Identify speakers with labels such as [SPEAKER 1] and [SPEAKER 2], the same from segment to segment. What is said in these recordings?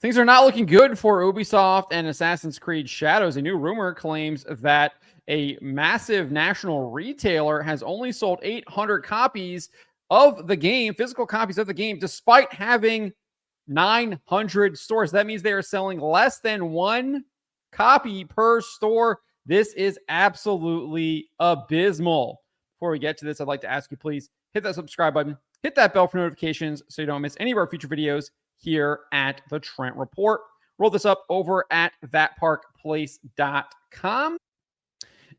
[SPEAKER 1] Things are not looking good for Ubisoft and Assassin's Creed Shadows. A new rumor claims that a massive national retailer has only sold 800 copies of the game, physical copies of the game, despite having 900 stores. That means they are selling less than one copy per store. This is absolutely abysmal. Before we get to this, I'd like to ask you, please hit that subscribe button, hit that bell for notifications so you don't miss any of our future videos here at the Trent Report. Roll this up over at thatparkplace.com.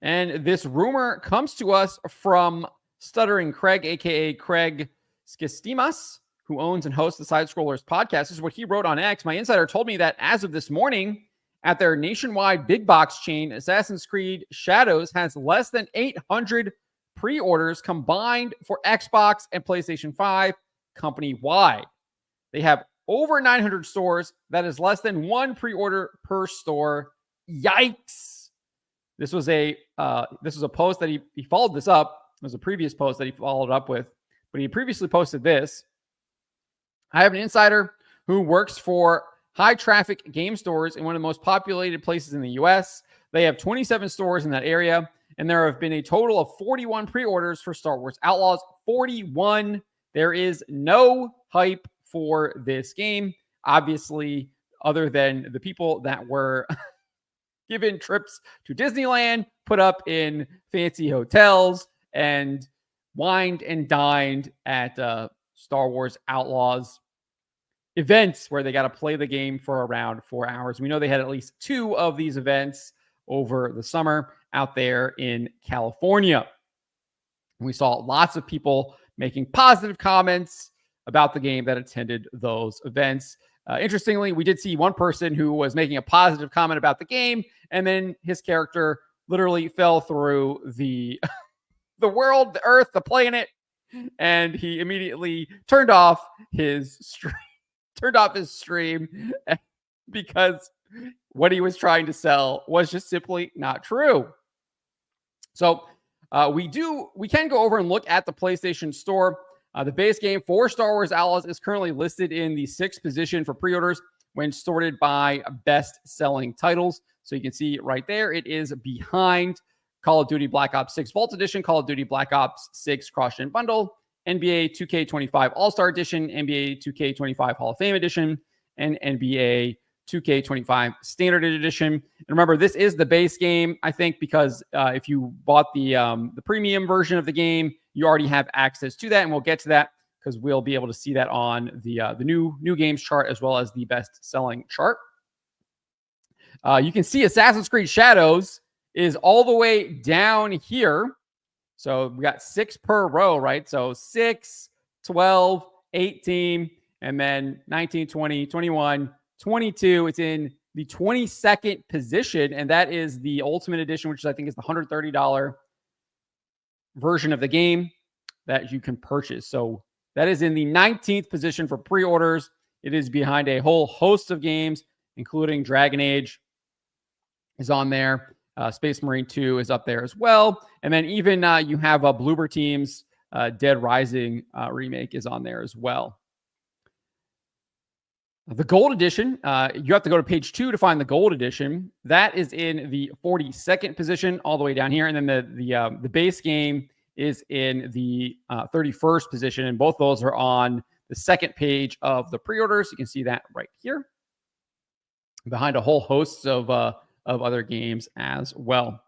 [SPEAKER 1] And this rumor comes to us from Stuttering Craig, aka Craig Skistimas, who owns and hosts the Side Scrollers podcast. This is what he wrote on X. My insider told me that as of this morning, at their nationwide big box chain, Assassin's Creed Shadows has less than 800 pre-orders combined for Xbox and PlayStation 5 company-wide. They have over 900 stores. That is less than one pre-order per store. Yikes. This was a post that he followed this up. It was a previous post that he followed up with, but he previously posted this. I have an insider who works for high traffic game stores in one of the most populated places in the US. They have 27 stores in that area, and there have been a total of 41 pre-orders for Star Wars Outlaws. 41. There is no hype for this game, obviously, other than the people that were given trips to Disneyland, put up in fancy hotels, and wined and dined at Star Wars Outlaws events where they got to play the game for around 4 hours. We know they had at least 2 of these events over the summer out there in California. We saw lots of people making positive comments about the game that attended those events. Interestingly, we did see one person who was making a positive comment about the game, and then his character literally fell through the the world, the earth, the planet, and he immediately turned off his stream because what he was trying to sell was just simply not true. So we can go over and look at the PlayStation Store. The base game for Star Wars Outlaws is currently listed in the 6th position for pre-orders when sorted by best-selling titles. So you can see right there, it is behind Call of Duty Black Ops 6 Vault Edition, Call of Duty Black Ops 6 Cross-Gen Bundle, NBA 2K25 All-Star Edition, NBA 2K25 Hall of Fame Edition, and NBA 2K25 Standard Edition. And remember, this is the base game, I think, because if you bought the premium version of the game, you already have access to that, and we'll get to that because we'll be able to see that on the new games chart as well as the best-selling chart. You can see Assassin's Creed Shadows is all the way down here. So we got 6 per row, right? So 6, 12, 18, and then 19, 20, 21, 22. It's in the 22nd position, and that is the Ultimate Edition, which I think is the $130 version of the game that you can purchase. So that is in the 19th position for pre-orders. It is behind a whole host of games, including Dragon Age is on there. Space Marine 2 is up there as well. And then even you have Bloober Team's Dead Rising remake is on there as well. The Gold Edition, you have to go to page 2 to find the Gold Edition. That is in the 42nd position all the way down here. And then the base game is in the 31st position. And both those are on the second page of the pre-orders. You can see that right here behind a whole host of other games as well.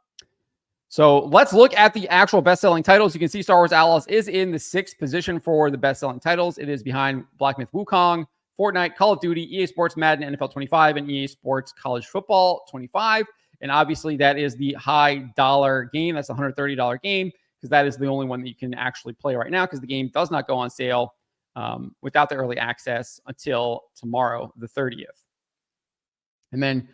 [SPEAKER 1] So let's look at the actual best-selling titles. You can see Star Wars Outlaws is in the 6th position for the best-selling titles. It is behind Black Myth Wukong, Fortnite, Call of Duty, EA Sports Madden, NFL 25, and EA Sports College Football 25. And obviously that is the high-dollar game. That's a $130 game because that is the only one that you can actually play right now because the game does not go on sale without the early access until tomorrow, the 30th. And then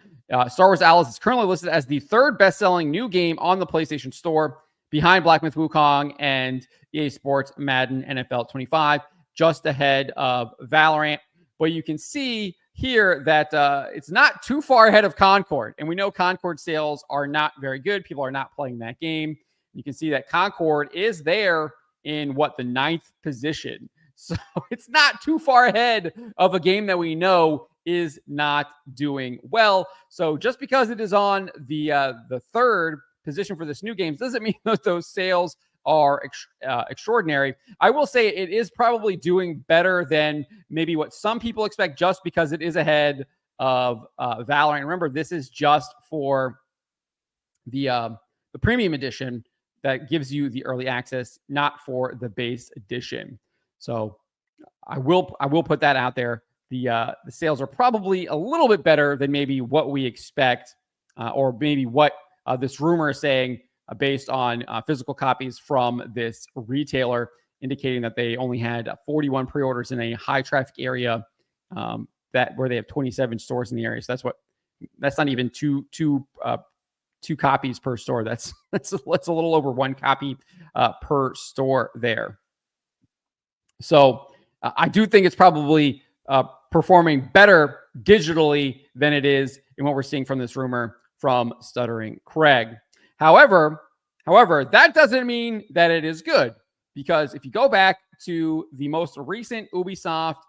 [SPEAKER 1] Star Wars Outlaws is currently listed as the 3rd best-selling new game on the PlayStation Store, behind Black Myth Wukong and EA Sports Madden NFL 25, just ahead of Valorant. But you can see here that it's not too far ahead of Concord. And we know Concord sales are not very good. People are not playing that game. You can see that Concord is there in, the 9th position. So it's not too far ahead of a game that we know is not doing well. So just because it is on the third position for this new games doesn't mean that those sales are extraordinary. I will say it is probably doing better than maybe what some people expect, just because it is ahead of Valorant. Remember, this is just for the premium edition that gives you the early access, not for the base edition. So I will put that out there. The sales are probably a little bit better than maybe what we expect, or maybe what this rumor is saying, based on physical copies from this retailer, indicating that they only had 41 pre-orders in a high traffic area, that where they have 27 stores in the area. So that's not even two copies per store. That's a little over one copy per store there. So I do think it's probably performing better digitally than it is in what we're seeing from this rumor from Stuttering Craig. However, that doesn't mean that it is good, because if you go back to the most recent Ubisoft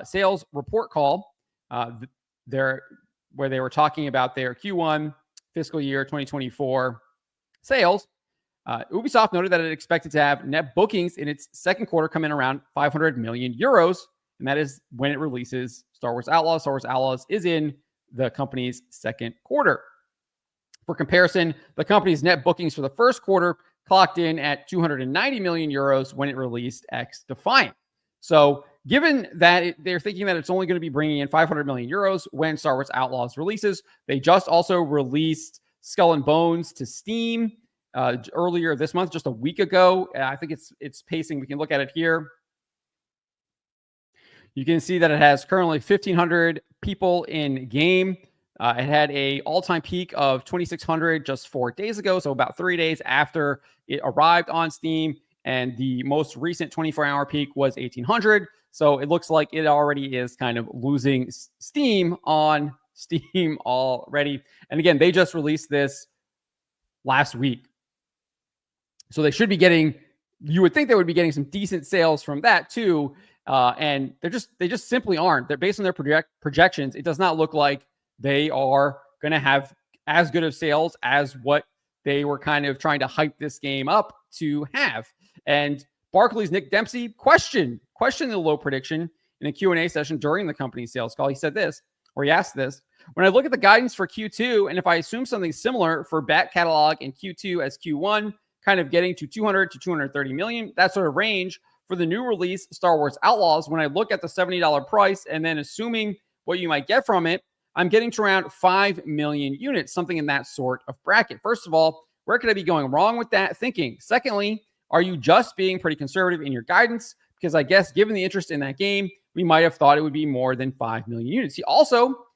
[SPEAKER 1] sales report call, where they were talking about their Q1 fiscal year 2024 sales, Ubisoft noted that it expected to have net bookings in its second quarter come in around 500 million euros, and that is when it releases Star Wars Outlaws. Star Wars Outlaws is in the company's second quarter. For comparison, the company's net bookings for the first quarter clocked in at 290 million euros when it released X Defiant. So given that they're thinking that it's only going to be bringing in 500 million euros when Star Wars Outlaws releases, they just also released Skull and Bones to Steam earlier this month, just a week ago. I think it's pacing. We can look at it here. You can see that it has currently 1,500 people in game. It had a all-time peak of 2,600 just 4 days ago, so about 3 days after it arrived on Steam. And the most recent 24-hour peak was 1,800. So it looks like it already is kind of losing steam on Steam already. And again, they just released this last week. So they should be getting, you would think they would be getting some decent sales from that too. And they just simply aren't. They're based on their projections. It does not look like they are going to have as good of sales as what they were kind of trying to hype this game up to have. And Barclays' Nick Dempsey questioned the low prediction in a Q&A session during the company's sales call. He said this, or he asked this: when I look at the guidance for Q2, and if I assume something similar for back catalog in Q2 as Q1, kind of getting to 200 to 230 million, that sort of range for the new release, Star Wars Outlaws, when I look at the $70 price and then assuming what you might get from it, I'm getting to around 5 million units, something in that sort of bracket. First of all, where could I be going wrong with that thinking? Secondly, are you just being pretty conservative in your guidance? Because I guess given the interest in that game, we might have thought it would be more than 5 million units. He also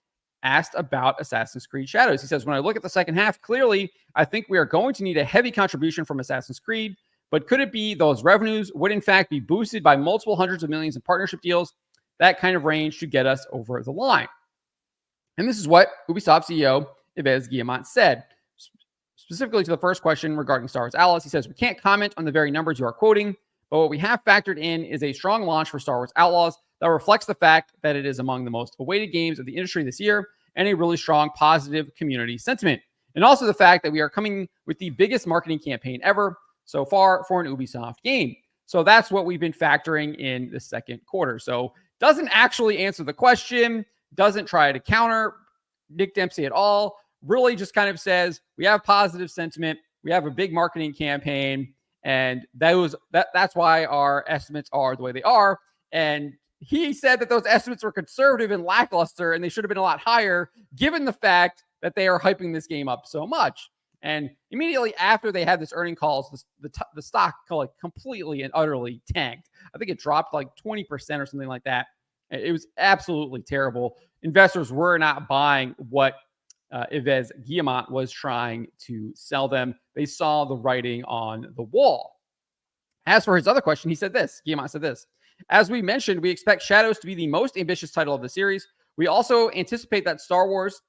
[SPEAKER 1] asked about Assassin's Creed Shadows. He says, when I look at the second half, clearly, I think we are going to need a heavy contribution from Assassin's Creed, but could it be those revenues would in fact be boosted by multiple hundreds of millions in partnership deals? That kind of range should get us over the line. And this is what Ubisoft CEO Yves Guillemot said. Specifically to the first question regarding Star Wars Outlaws, he says, we can't comment on the very numbers you are quoting, but what we have factored in is a strong launch for Star Wars Outlaws that reflects the fact that it is among the most awaited games of the industry this year, and a really strong positive community sentiment. And also the fact that we are coming with the biggest marketing campaign ever so far for an Ubisoft game. So that's what we've been factoring in the second quarter. So doesn't actually answer the question, doesn't try to counter Nick Dempsey at all, really just kind of says, we have positive sentiment, we have a big marketing campaign, and that's why our estimates are the way they are. And he said that those estimates were conservative and lackluster, and they should have been a lot higher, given the fact that they are hyping this game up so much. And immediately after they had this earning calls, the stock completely and utterly tanked. I think it dropped like 20% or something like that. It was absolutely terrible. Investors were not buying what Yves Guillemot was trying to sell them. They saw the writing on the wall. As for his other question, he said this. Guillemot said this: as we mentioned, we expect Shadows to be the most ambitious title of the series. We also anticipate that Star Wars,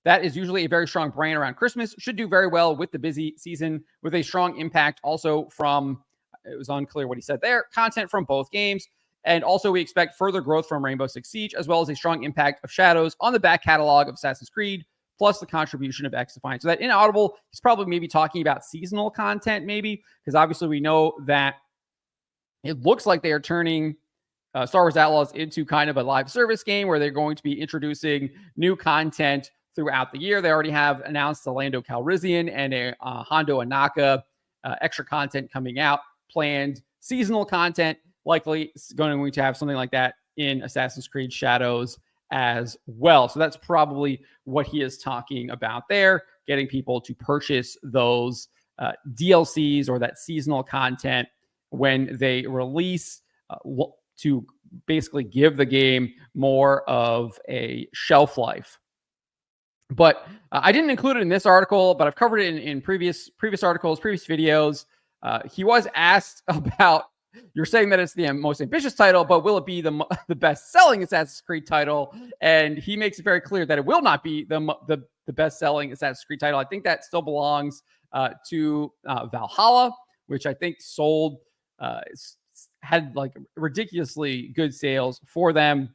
[SPEAKER 1] that is usually a very strong brand around Christmas, should do very well with the busy season, with a strong impact also from, it was unclear what he said there, content from both games. And also, we expect further growth from Rainbow Six Siege, as well as a strong impact of Shadows on the back catalog of Assassin's Creed, plus the contribution of X-Defiant. So that inaudible, he's probably maybe talking about seasonal content, maybe, because obviously we know that it looks like they are turning Star Wars Outlaws into kind of a live service game where they're going to be introducing new content throughout the year. They already have announced the Lando Calrissian and a Hondo Anaka extra content coming out, planned seasonal content, likely going to have something like that in Assassin's Creed Shadows as well. So that's probably what he is talking about there, getting people to purchase those DLCs or that seasonal content when they release to basically give the game more of a shelf life. But I didn't include it in this article, but I've covered it in previous articles, previous videos. He was asked about, you're saying that it's the most ambitious title, but will it be the best-selling Assassin's Creed title? And he makes it very clear that it will not be the best-selling Assassin's Creed title. I think that still belongs to Valhalla, which I think sold had like ridiculously good sales for them.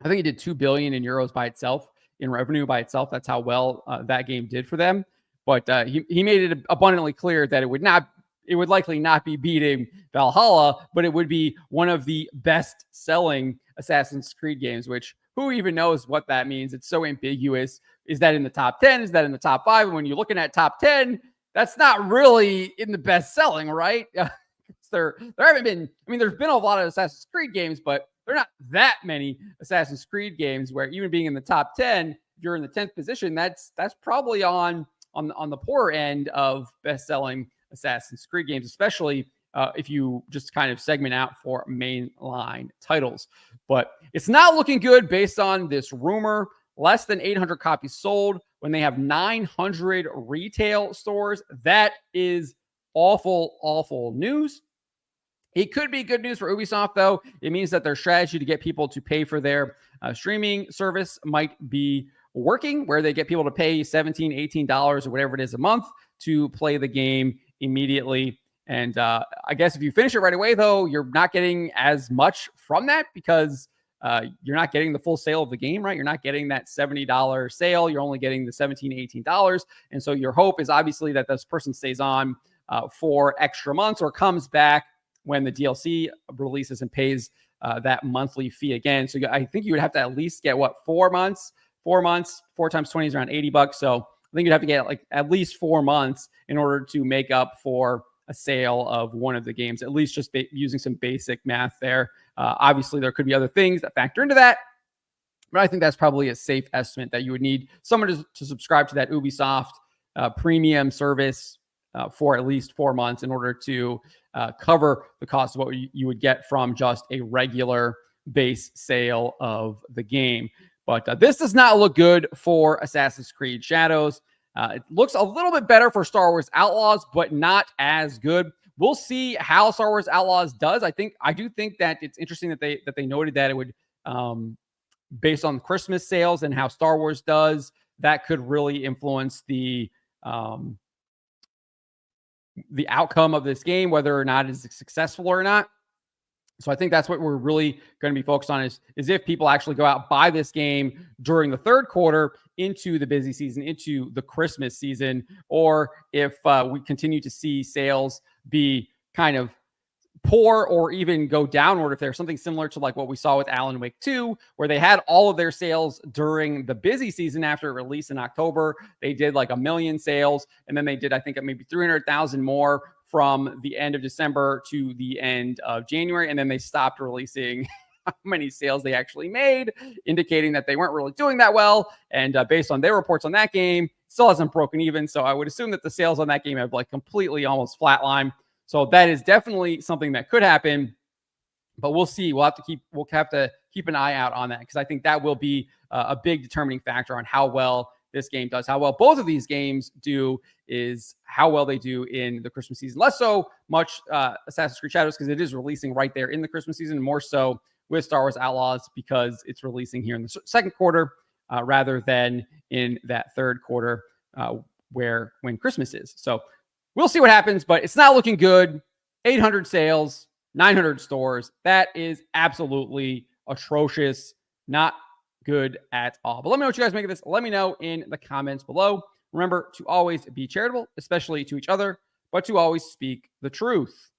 [SPEAKER 1] I think it did 2 billion in euros by itself, in revenue by itself. That's how well that game did for them. But he made it abundantly clear that it would likely not be beating Valhalla, but it would be one of the best selling Assassin's Creed games, which who even knows what that means? It's so ambiguous. Is that in the top 10? Is that in the top 5? And when you're looking at top 10, that's not really in the best selling, right? There haven't been, I mean, there's been a lot of Assassin's Creed games, but there are not that many Assassin's Creed games where even being in the top 10, if you're in the 10th position, that's probably on the poor end of best-selling Assassin's Creed games, especially if you just kind of segment out for mainline titles. But it's not looking good based on this rumor. Less than 800 copies sold when they have 900 retail stores. That is awful, awful news. It could be good news for Ubisoft, though. It means that their strategy to get people to pay for their streaming service might be working, where they get people to pay $17, $18 or whatever it is a month to play the game immediately. And I guess if you finish it right away, though, you're not getting as much from that because you're not getting the full sale of the game, right? You're not getting that $70 sale. You're only getting the $17, $18. And so your hope is obviously that this person stays on for extra months or comes back when the DLC releases and pays that monthly fee again. So I think you would have to at least get 4 months, 4 times 20 is around $80. So I think you'd have to get like at least 4 months in order to make up for a sale of one of the games, at least just using some basic math there. Obviously there could be other things that factor into that, but I think that's probably a safe estimate that you would need someone to subscribe to that Ubisoft premium service for at least 4 months in order to cover the cost of what you would get from just a regular base sale of the game. But this does not look good for Assassin's Creed Shadows. It looks a little bit better for Star Wars Outlaws, but not as good. We'll see how Star Wars Outlaws does. I do think that it's interesting that they noted that it would, based on Christmas sales and how Star Wars does, that could really influence the outcome of this game, whether or not it's successful or not. So I think that's what we're really going to be focused on is if people actually go out, buy this game during the third quarter into the busy season, into the Christmas season, or if we continue to see sales be kind of poor or even go downward, if there's something similar to like what we saw with Alan Wake 2, where they had all of their sales during the busy season after release in October. They did like 1 million sales, and then they did, I think, maybe 300,000 more from the end of December to the end of January, and then they stopped releasing how many sales they actually made, indicating that they weren't really doing that well. And based on their reports on that game, still hasn't broken even. So I would assume that the sales on that game have like completely almost flatlined. So that is definitely something that could happen, but we'll see. We'll have to keep an eye out on that because I think that will be a big determining factor on how well this game does. How well both of these games do is how well they do in the Christmas season. Less so much Assassin's Creed Shadows because it is releasing right there in the Christmas season, and more so with Star Wars Outlaws because it's releasing here in the second quarter rather than in that third quarter when Christmas is. So we'll see what happens, but it's not looking good. 800 sales, 900 stores. That is absolutely atrocious. Not good at all. But let me know what you guys make of this. Let me know in the comments below. Remember to always be charitable, especially to each other, but to always speak the truth.